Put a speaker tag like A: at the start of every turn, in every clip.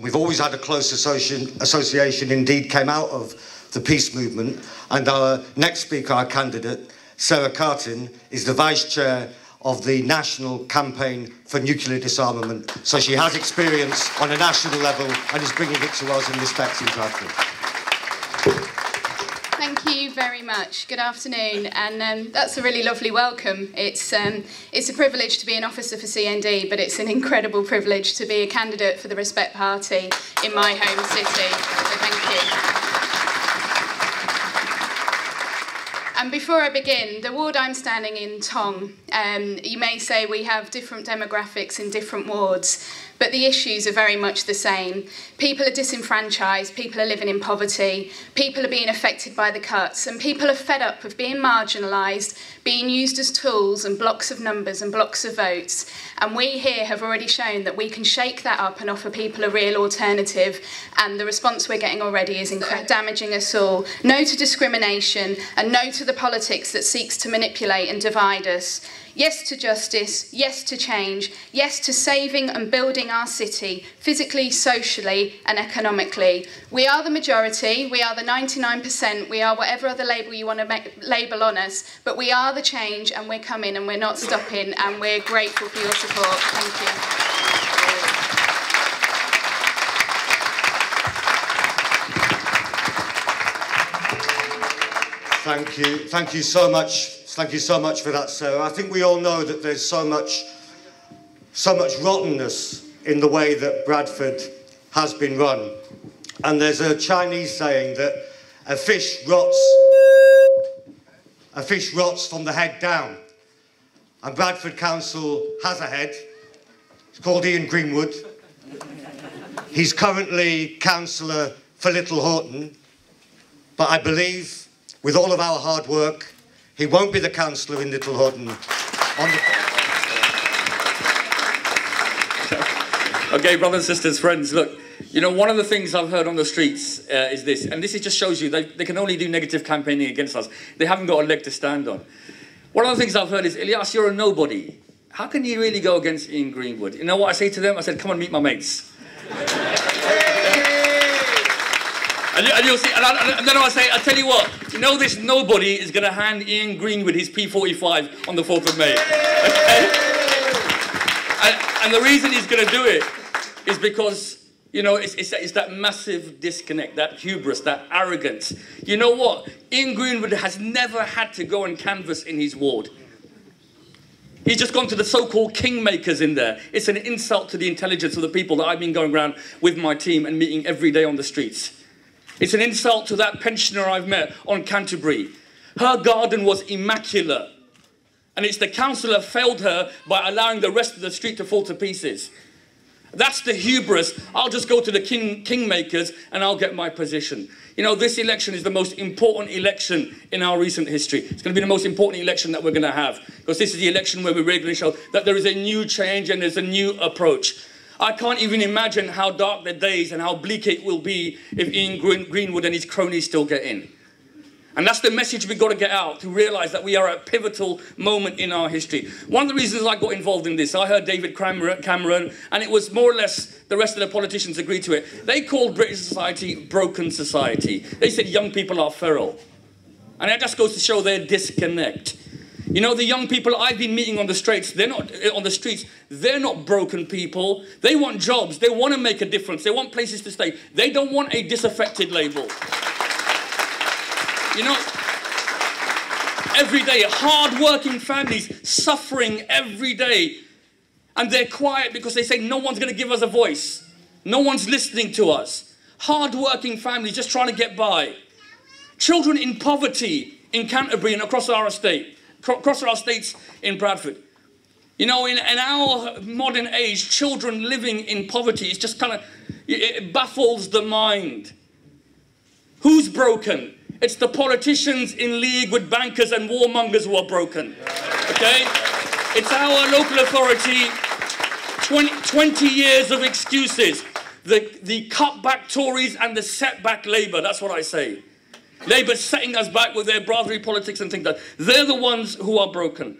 A: We've always had a close association, indeed came out of the peace movement. And our next speaker, our candidate, Sarah Cartin, is the Vice Chair of the National Campaign for Nuclear Disarmament. So she has experience on a national level and is bringing it to us in respect in Bradford.
B: Thank you very much. Good afternoon, and that's a really lovely welcome. It's a privilege to be an officer for CND, but it's an incredible privilege to be a candidate for the Respect Party in my home city. So thank you. And before I begin, the ward I'm standing in, Tong, you may say we have different demographics in different wards, but the issues are very much the same. People are disenfranchised, people are living in poverty, people are being affected by the cuts, and people are fed up of being marginalised, being used as tools and blocks of numbers and blocks of votes. And we here have already shown that we can shake that up and offer people a real alternative, and the response we're getting already is incredibly damaging us all. No to discrimination, and no to the politics that seeks to manipulate and divide us. Yes to justice, yes to change, yes to saving and building our city, physically, socially and economically. We are the majority, we are the 99%, we are whatever other label you want to label on us, but we are the change, and we're coming and we're not stopping, and we're grateful for your support. Thank
A: you. Thank you so much. Thank you so much for that, Sarah. I think we all know that there's so much rottenness in the way that Bradford has been run. And there's a Chinese saying that a fish rots from the head down. And Bradford Council has a head. It's called Ian Greenwood. He's currently councillor for Little Horton, but I believe with all of our hard work, he won't be the councillor in Little Horton.
C: Okay, brothers, sisters, friends, look, you know, one of the things I've heard on the streets is this, and this just shows you they can only do negative campaigning against us. They haven't got a leg to stand on. One of the things I've heard is, Ilyas, you're a nobody. How can you really go against Ian Greenwood? You know what I say to them? I said, come and meet my mates. And you'll see, and then I tell you what, you know, this nobody is going to hand Ian Greenwood his P45 on the 4th of May. Okay? And the reason he's going to do it is because, you know, it's that massive disconnect, that hubris, that arrogance. You know what? Ian Greenwood has never had to go and canvass in his ward. He's just gone to the so-called kingmakers in there. It's an insult to the intelligence of the people that I've been going around with my team and meeting every day on the streets. It's an insult to that pensioner I've met on Canterbury. Her garden was immaculate. And it's the councillor failed her by allowing the rest of the street to fall to pieces. That's the hubris. I'll just go to the kingmakers and I'll get my position. You know, this election is the most important election in our recent history. It's going to be the most important election that we're going to have. Because this is the election where we regularly show that there is a new change and there's a new approach. I can't even imagine how dark the days and how bleak it will be if Ian Greenwood and his cronies still get in. And that's the message we've got to get out, to realise that we are at a pivotal moment in our history. One of the reasons I got involved in this, I heard David Cameron, and it was more or less the rest of the politicians agreed to it. They called British society broken society. They said young people are feral. And that just goes to show their disconnect. You know, the young people I've been meeting on the streets, they're not broken people. They want jobs. They want to make a difference. They want places to stay. They don't want a disaffected label. You know, every day, hard-working families suffering every day. And they're quiet because they say no one's going to give us a voice. No one's listening to us. Hard-working families just trying to get by. Children in poverty in Canterbury and across our estates in Bradford. You know, in our modern age, children living in poverty, it's just kind of, it baffles the mind. Who's broken? It's the politicians in league with bankers and warmongers who are broken. Okay? It's our local authority, 20 years of excuses. The cutback Tories and the setback Labour, that's what I say. Labour setting us back with their brotherly politics and things like that. They're the ones who are broken.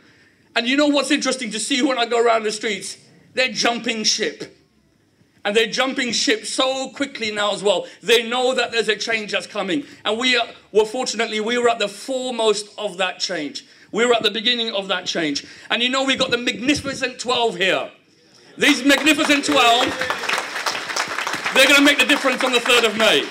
C: And you know what's interesting to see when I go around the streets? They're jumping ship. And they're jumping ship so quickly now as well. They know that there's a change that's coming. And fortunately, we were at the foremost of that change. We were at the beginning of that change. And you know, we got the magnificent 12 here. These magnificent 12, they're going to make the difference on the 3rd of May.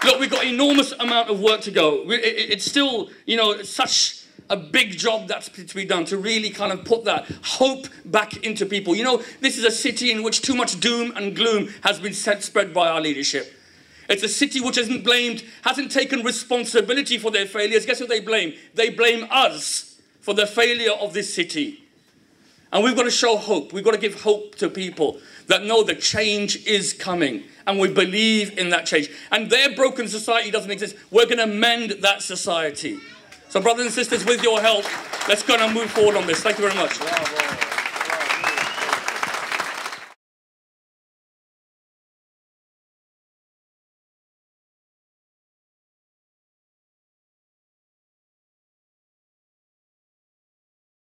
C: Look, we've got an enormous amount of work to go. It's still, you know, such a big job that's to be done to really kind of put that hope back into people. You know, this is a city in which too much doom and gloom has been spread by our leadership. It's a city which hasn't taken responsibility for their failures. Guess what they blame? They blame us for the failure of this city. And we've got to show hope. We've got to give hope to people that know that change is coming. And we believe in that change. And their broken society doesn't exist. We're going to mend that society. So brothers and sisters, with your help, let's go and move forward on this. Thank you very much. Bravo.